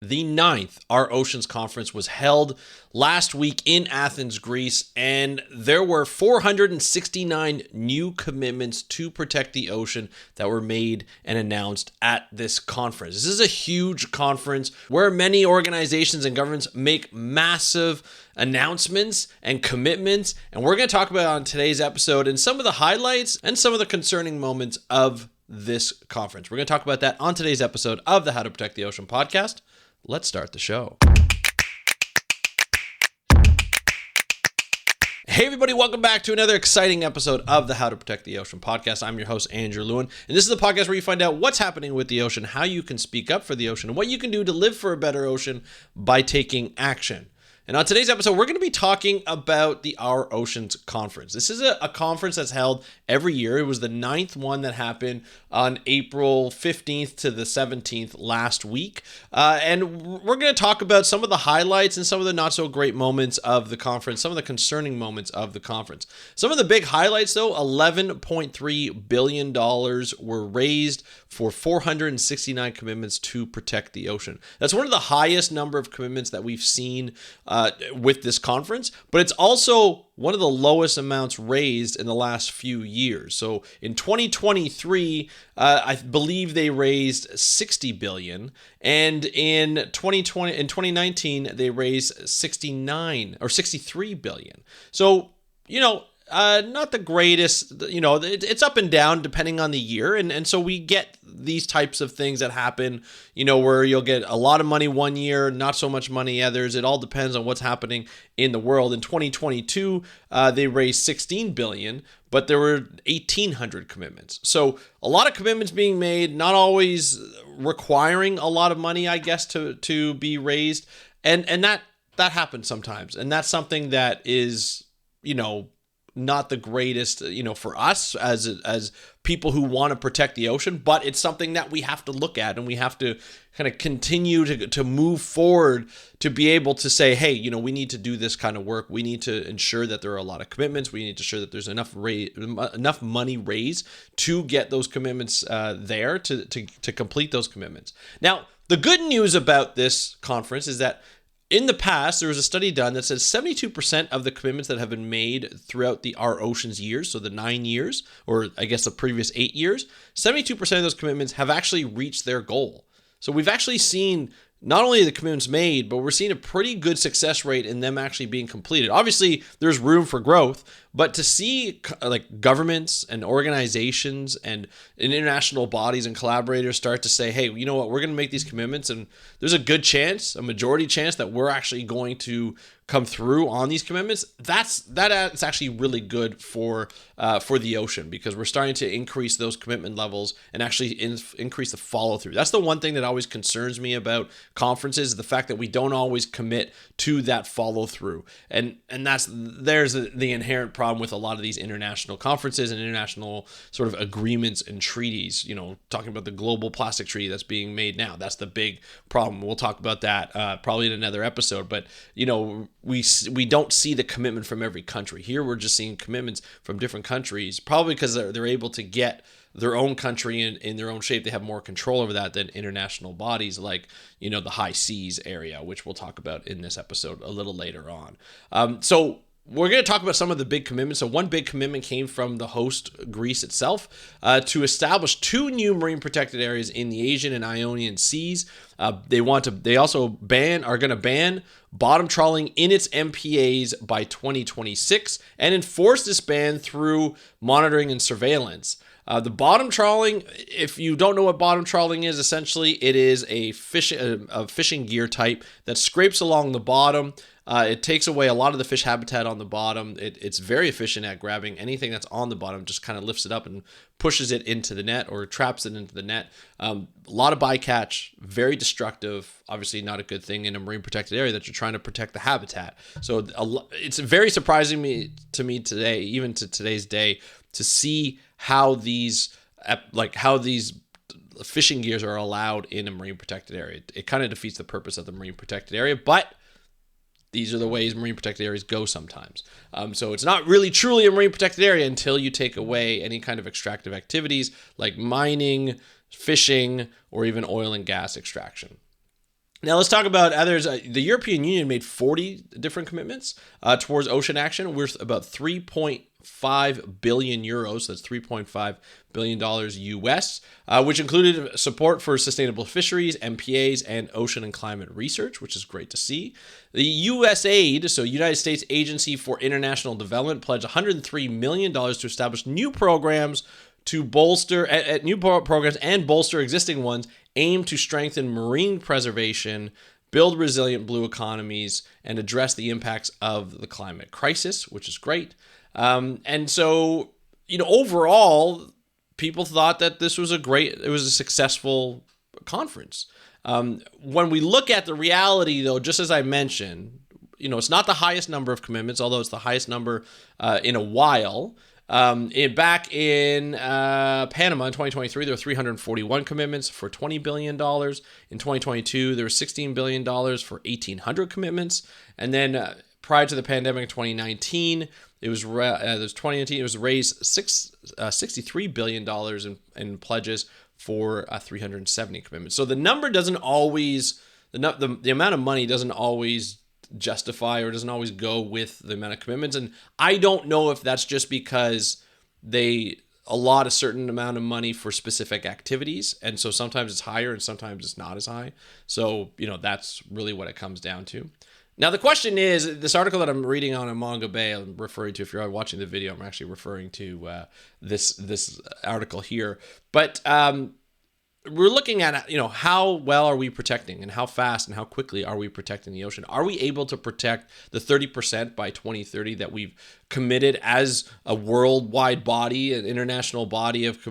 The ninth Our Oceans Conference was held last week in Athens, Greece, and there were 469 new commitments to protect the ocean that were made and announced at this conference. This is a huge conference where many organizations and governments make massive announcements and commitments, and we're going to talk about on today's episode and some of the highlights and some of the concerning moments of this conference. We're going to talk about that on today's episode of the How to Protect the Ocean podcast. Let's start the show. Hey everybody, welcome back to another exciting episode of the How to Protect the Ocean podcast. I'm your host, Andrew Lewin, and this is the podcast where you find out what's happening with the ocean, how you can speak up for the ocean, and what you can do to live for a better ocean by taking action. And on today's episode, we're going to be talking about the Our Oceans Conference. This is a conference that's held every year. It was the ninth one that happened on April 15th to the 17th last week. And we're going to talk about some of the highlights and some of the not so great moments of the conference, some of the concerning moments of the conference. Some of the big highlights, though, $11.3 billion were raised for 469 commitments to protect the ocean. That's one of the highest number of commitments that we've seen with this conference, but it's also one of the lowest amounts raised in the last few years. So in 2023, I believe they raised 60 billion, and in 2019 they raised 69 or 63 billion. So, not the greatest, it's up and down depending on the year. And so we get these types of things that happen, where you'll get a lot of money one year, not so much money others. It all depends on what's happening in the world. In 2022, they raised 16 billion, but there were 1,800 commitments. So a lot of commitments being made, not always requiring a lot of money, I guess, to be raised. And that happens sometimes. And that's something that is, not the greatest, for us as people who want to protect the ocean, but it's something that we have to look at, and we have to kind of continue to move forward to be able to say, hey, we need to do this kind of work. We need to ensure that there are a lot of commitments. We need to ensure that there's enough money raised to get those commitments there to complete those commitments. Now, the good news about this conference is that in the past, there was a study done that says 72% of the commitments that have been made throughout the Our Oceans years, so the 9 years, or I guess the previous 8 years, 72% of those commitments have actually reached their goal. So we've actually seen not only the commitments made, but we're seeing a pretty good success rate in them actually being completed. Obviously, there's room for growth, but to see like governments and organizations and international bodies and collaborators start to say, hey, you know what, we're going to make these commitments, and there's a good chance, a majority chance that we're actually going to come through on these commitments, that's actually really good for the ocean, because we're starting to increase those commitment levels and actually increase the follow through. That's the one thing that always concerns me about conferences, the fact that we don't always commit to that follow through, and there's the inherent problem with a lot of these international conferences and international sort of agreements and treaties. Talking about the global plastic treaty that's being made now, that's the big problem. We'll talk about that probably in another episode, but we don't see the commitment from every country. Here we're just seeing commitments from different countries, probably because they're able to get their own country in their own shape. They have more control over that than international bodies like, the high seas area, which we'll talk about in this episode a little later on. So we're going to talk about some of the big commitments. So one big commitment came from the host, Greece itself, to establish 2 new marine protected areas in the Asian and Ionian seas. They also are going to ban bottom trawling in its MPAs by 2026 and enforce this ban through monitoring and surveillance. The bottom trawling, if you don't know what bottom trawling is, essentially it is a fishing gear type that scrapes along the bottom. It takes away a lot of the fish habitat on the bottom. It's very efficient at grabbing anything that's on the bottom, just kind of lifts it up and pushes it into the net or traps it into the net. A lot of bycatch, very destructive, obviously not a good thing in a marine protected area that you're trying to protect the habitat. So it's very surprising to me today, even to today's day, to see how these fishing gears are allowed in a marine protected area. It kind of defeats the purpose of the marine protected area, but these are the ways marine protected areas go sometimes. So it's not really truly a marine protected area until you take away any kind of extractive activities like mining, fishing, or even oil and gas extraction. Now let's talk about others. The European Union made 40 different commitments towards ocean action worth about 3.5 billion euros. That's $3.5 billion US, which included support for sustainable fisheries, MPAs, and ocean and climate research, which is great to see. The USAID, so United States Agency for International Development, pledged $103 million to establish new programs to bolster new programs and bolster existing ones aimed to strengthen marine preservation, build resilient blue economies, and address the impacts of the climate crisis, which is great. And so, overall, people thought that this was it was a successful conference. When we look at the reality, though, just as I mentioned, it's not the highest number of commitments, although it's the highest number in a while. Back in Panama in 2023, there were 341 commitments for $20 billion. In 2022, there were $16 billion for 1,800 commitments. And then prior to the pandemic in 2019, it was raised $63 billion in pledges for 370 commitments. So the number doesn't always, the amount of money doesn't always justify or doesn't always go with the amount of commitments. And I don't know if that's just because they allot a certain amount of money for specific activities. And so sometimes it's higher and sometimes it's not as high. So, that's really what it comes down to. Now, the question is, this article that I'm reading on Manga Bay, I'm referring to, if you're watching the video, I'm actually referring to this article here. But we're looking at, how well are we protecting and how fast and how quickly are we protecting the ocean? Are we able to protect the 30% by 2030 that we've committed as a worldwide body, an international body of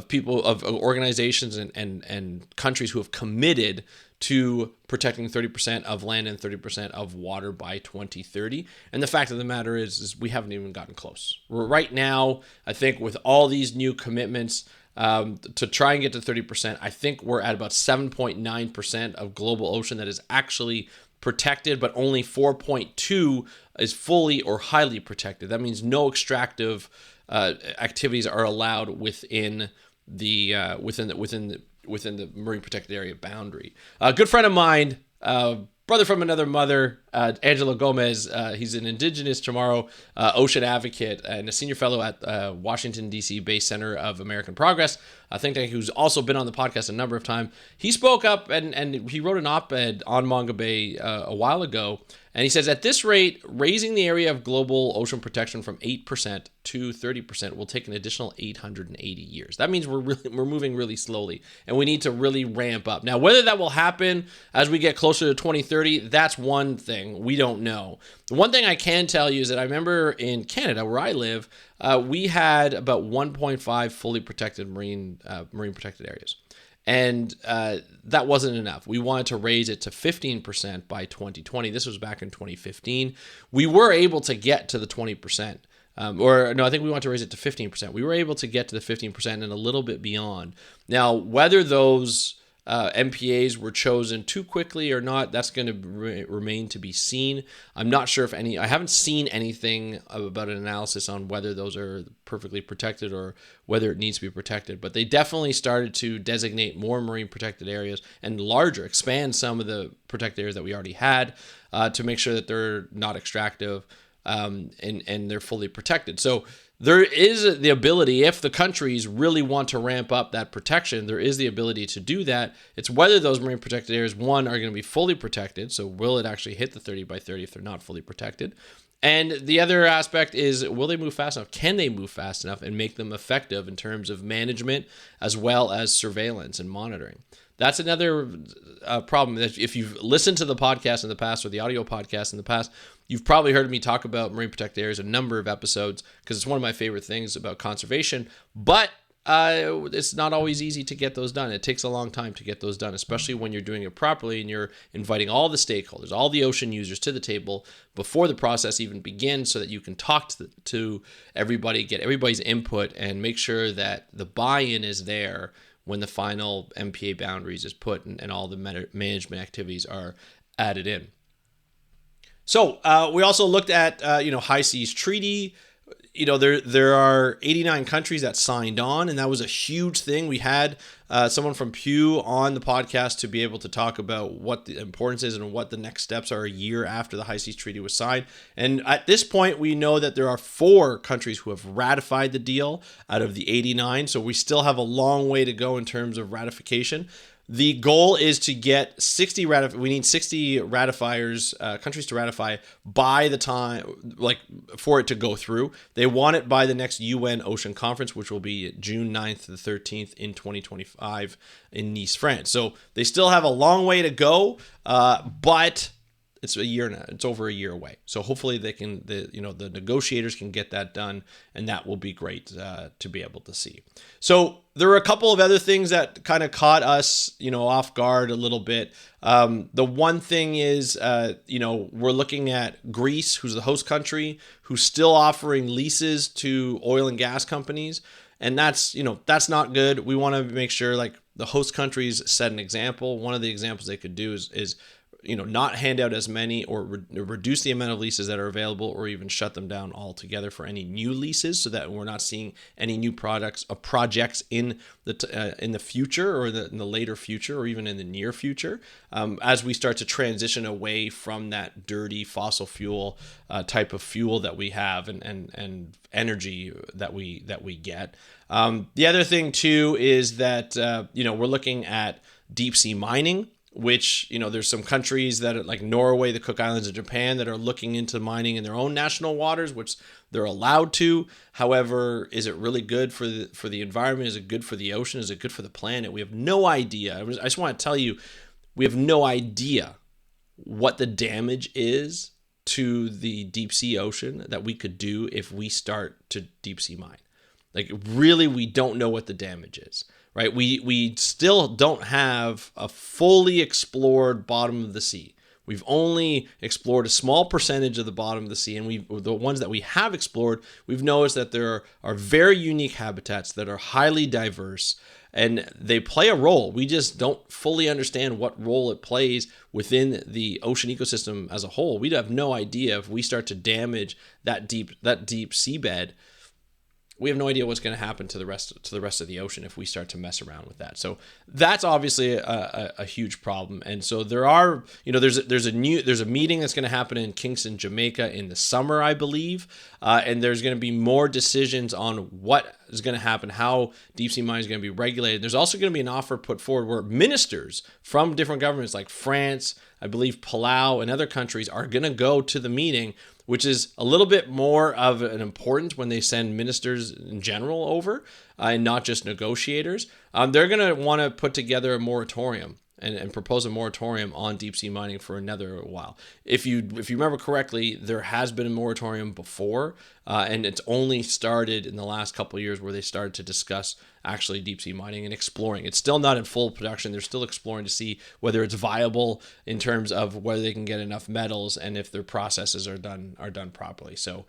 people, of organizations and countries who have committed to protecting 30% of land and 30% of water by 2030? And the fact of the matter is we haven't even gotten close. Right now, I think with all these new commitments, to try and get to 30%, I think we're at about 7.9% of global ocean that is actually protected, but only 4.2 is fully or highly protected. That means no extractive activities are allowed within the marine protected area boundary. A good friend of mine, brother from another mother, Angelo Gomez, he's an Indigenous Chamorro ocean advocate and a senior fellow at Washington, D.C. based Center of American Progress, a think tank who's also been on the podcast a number of times. He spoke up and he wrote an op-ed on Manga Bay a while ago. And he says, at this rate, raising the area of global ocean protection from 8% to 30% will take an additional 880 years. That means we're moving really slowly, and we need to really ramp up. Now, whether that will happen as we get closer to 2030, that's one thing. We don't know. The one thing I can tell you is that I remember in Canada, where I live, we had about 1.5 fully protected marine protected areas. And that wasn't enough. We wanted to raise it to 15% by 2020. This was back in 2015. We were able to get to the 20%. I think we want to raise it to 15%. We were able to get to the 15% and a little bit beyond. Now, whether those MPAs were chosen too quickly or not, that's going to remain to be seen. I'm not sure if I haven't seen anything about an analysis on whether those are perfectly protected or whether it needs to be protected, but they definitely started to designate more marine protected areas and expand some of the protected areas that we already had to make sure that they're not extractive and they're fully protected. So there is the ability, if the countries really want to ramp up that protection, there is the ability to do that. It's whether those marine protected areas, one, are going to be fully protected. So will it actually hit the 30 by 30 if they're not fully protected? And the other aspect is, will they move fast enough? Can they move fast enough and make them effective in terms of management as well as surveillance and monitoring? That's another problem. If you've listened to the podcast in the past or the audio podcast in the past, you've probably heard me talk about marine protected areas a number of episodes because it's one of my favorite things about conservation. But it's not always easy to get those done. It takes a long time to get those done, especially when you're doing it properly and you're inviting all the stakeholders, all the ocean users to the table before the process even begins so that you can talk to everybody, get everybody's input, and make sure that the buy-in is there when the final MPA boundaries is put and all the management activities are added in. So we also looked at, High Seas Treaty. there are 89 countries that signed on, and that was a huge thing. We had someone from Pew on the podcast to be able to talk about what the importance is and what the next steps are a year after the High Seas Treaty was signed. And at this point, we know that there are 4 countries who have ratified the deal out of the 89. So we still have a long way to go in terms of ratification. The goal is to get 60 we need 60 ratifiers, countries to ratify by the time, for it to go through. They want it by the next UN Ocean Conference, which will be June 9th to the 13th in 2025 in Nice, France. So they still have a long way to go, but it's a year now. It's over a year away. So hopefully the negotiators can get that done, and that will be great to be able to see. So there were a couple of other things that kind of caught us, off guard a little bit. The one thing is, we're looking at Greece, who's the host country, who's still offering leases to oil and gas companies. And that's not good. We want to make sure the host countries set an example. One of the examples they could do is not hand out as many or reduce the amount of leases that are available, or even shut them down altogether for any new leases, so that we're not seeing any new projects in the future, or in the later future, or even in the near future, as we start to transition away from that dirty fossil fuel type of fuel that we have and energy that we get. The other thing too is that we're looking at deep sea mining, which, there's some countries that are like Norway, the Cook Islands, and Japan that are looking into mining in their own national waters, which they're allowed to. However, is it really good for the environment? Is it good for the ocean? Is it good for the planet? We have no idea. I just want to tell you, we have no idea what the damage is to the deep sea ocean that we could do if we start to deep sea mine. Really, we don't know what the damage is. Right, we still don't have a fully explored bottom of the sea. We've only explored a small percentage of the bottom of the sea, and the ones that we have explored, we've noticed that there are very unique habitats that are highly diverse, and they play a role. We just don't fully understand what role it plays within the ocean ecosystem as a whole. We'd have no idea if we start to damage that deep seabed. We have no idea what's going to happen to the rest of the ocean if we start to mess around with that. So that's obviously a huge problem. And so there are, there's a meeting that's going to happen in Kingston, Jamaica in the summer, I believe. And there's going to be more decisions on what is going to happen, how deep sea mining is going to be regulated. There's also going to be an offer put forward where ministers from different governments like France, I believe Palau, and other countries are going to go to the meeting, which is a little bit more of an important when they send ministers in general over, and not just negotiators. They're going to want to put together a moratorium and propose a moratorium on deep sea mining for another while. If you remember correctly, there has been a moratorium before, and it's only started in the last couple of years where they started to discuss actually deep sea mining and exploring. It's still not in full production. They're still exploring to see whether it's viable in terms of whether they can get enough metals and if their processes are done properly. So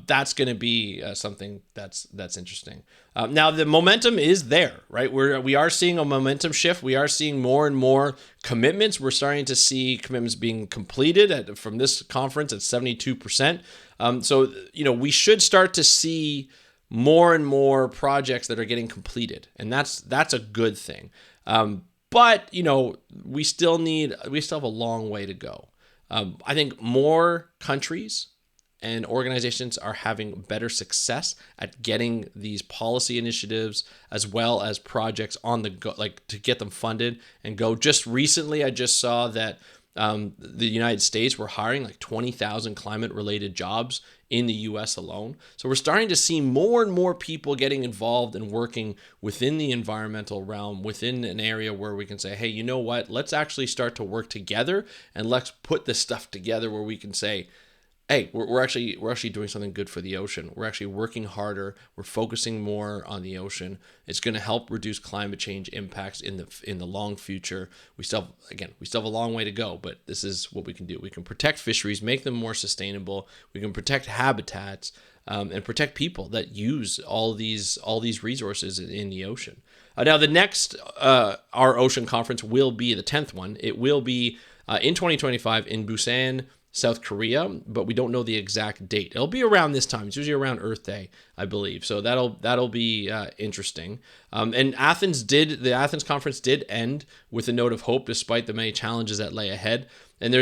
that's going to be something that's interesting. Now the momentum is there, right? We are seeing a momentum shift. We are seeing more and more commitments. We're starting to see commitments being completed from this conference at 72%. So we should start to see more and more projects that are getting completed, and that's a good thing. But we still have a long way to go. I think more countries and organizations are having better success at getting these policy initiatives as well as projects on the go, to get them funded and go. Just recently, I just saw that the United States were hiring 20,000 climate-related jobs in the U.S. alone. So we're starting to see more and more people getting involved and working within the environmental realm, within an area where we can say, hey, you know what? Let's actually start to work together, and let's put this stuff together where we can say, hey, we're actually doing something good for the ocean. We're actually working harder. We're focusing more on the ocean. It's going to help reduce climate change impacts in the long future. We still have a long way to go, but this is what we can do. We can protect fisheries, make them more sustainable. We can protect habitats and protect people that use all these resources in the ocean. Now, the next our ocean conference will be the 10th one. It will be in 2025 in Busan, South Korea, but we don't know the exact date. It'll be around this time. It's usually around Earth Day, I believe. So that'll be interesting. And the Athens conference did end with a note of hope, despite the many challenges that lay ahead. And there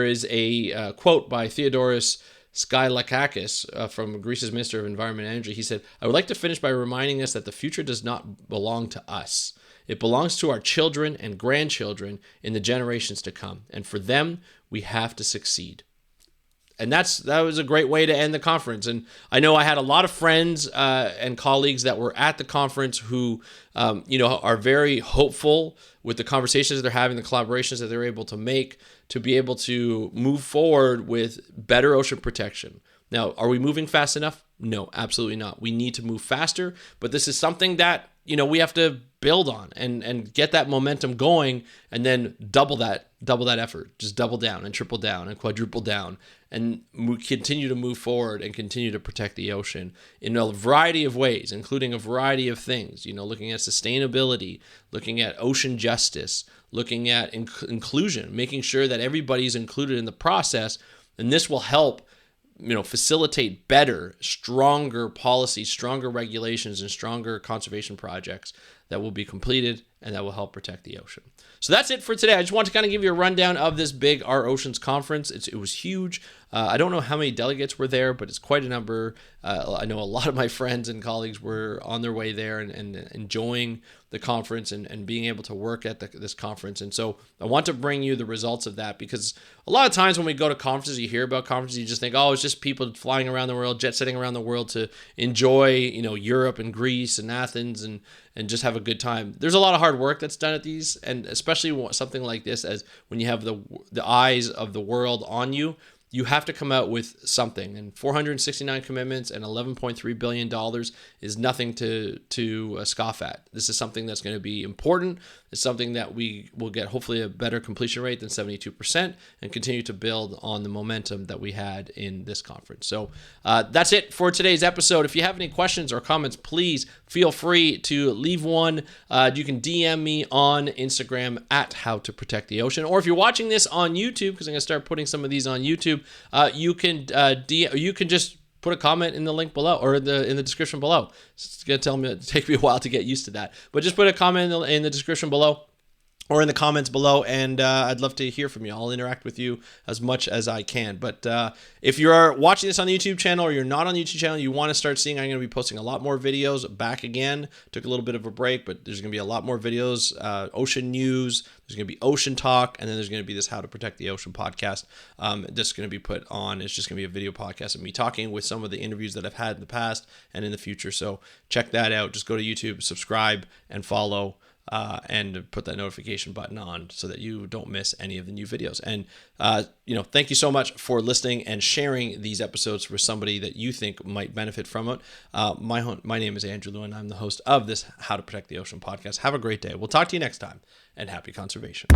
is a quote by Theodoros Skylakakis from Greece's Minister of Environment and Energy. He said, "I would like to finish by reminding us that the future does not belong to us. It belongs to our children and grandchildren in the generations to come. And for them, we have to succeed." And that was a great way to end the conference. And I know I had a lot of friends and colleagues that were at the conference who, are very hopeful with the conversations that they're having, the collaborations that they're able to make to be able to move forward with better ocean protection. Now, are we moving fast enough? No, absolutely not. We need to move faster, but this is something that, we have to build on and get that momentum going, and then double that effort. Just double down and triple down and quadruple down, and continue to move forward and continue to protect the ocean in a variety of ways, including a variety of things, looking at sustainability, looking at ocean justice, looking at inclusion, making sure that everybody's included in the process. And this will help facilitate better, stronger policies, stronger regulations, and stronger conservation projects that will be completed and that will help protect the ocean. So that's it for today. I just want to kind of give you a rundown of this big Our Oceans conference. It was huge. I don't know how many delegates were there, but it's quite a number. I know a lot of my friends and colleagues were on their way there and enjoying the conference and being able to work at this conference. And so I want to bring you the results of that, because a lot of times when we go to conferences, you hear about conferences, you just think, oh, it's just people flying around the world, jet setting around the world to enjoy, Europe and Greece and Athens and just have a good time. There's a lot of hard work that's done at these, and especially something like this, as when you have the eyes of the world on you, you have to come out with something. And 469 commitments and $11.3 billion is nothing to scoff at. This is something that's going to be important. It's something that we will get hopefully a better completion rate than 72% and continue to build on the momentum that we had in this conference. So that's it for today's episode. If you have any questions or comments, please feel free to leave one. You can DM me on Instagram at How to Protect the Ocean. Or if you're watching this on YouTube, because I'm going to start putting some of these on YouTube, you can just put a comment in the link below or in the description below. It's going to take me a while to get used to that, but just put a comment in the description below or in the comments below, and I'd love to hear from you. I'll interact with you as much as I can. But if you're watching this on the YouTube channel or you're not on the YouTube channel, you want to start seeing, I'm going to be posting a lot more videos back again. Took a little bit of a break, but there's going to be a lot more videos, ocean news, there's going to be ocean talk, and then there's going to be this How to Protect the Ocean podcast that's going to be put on. It's just going to be a video podcast of me talking with some of the interviews that I've had in the past and in the future. So check that out. Just go to YouTube, subscribe, and follow. And put that notification button on so that you don't miss any of the new videos. And, thank you so much for listening and sharing these episodes for somebody that you think might benefit from it. My name is Andrew Lewin. I'm the host of this How to Protect the Ocean podcast. Have a great day. We'll talk to you next time, and happy conservation.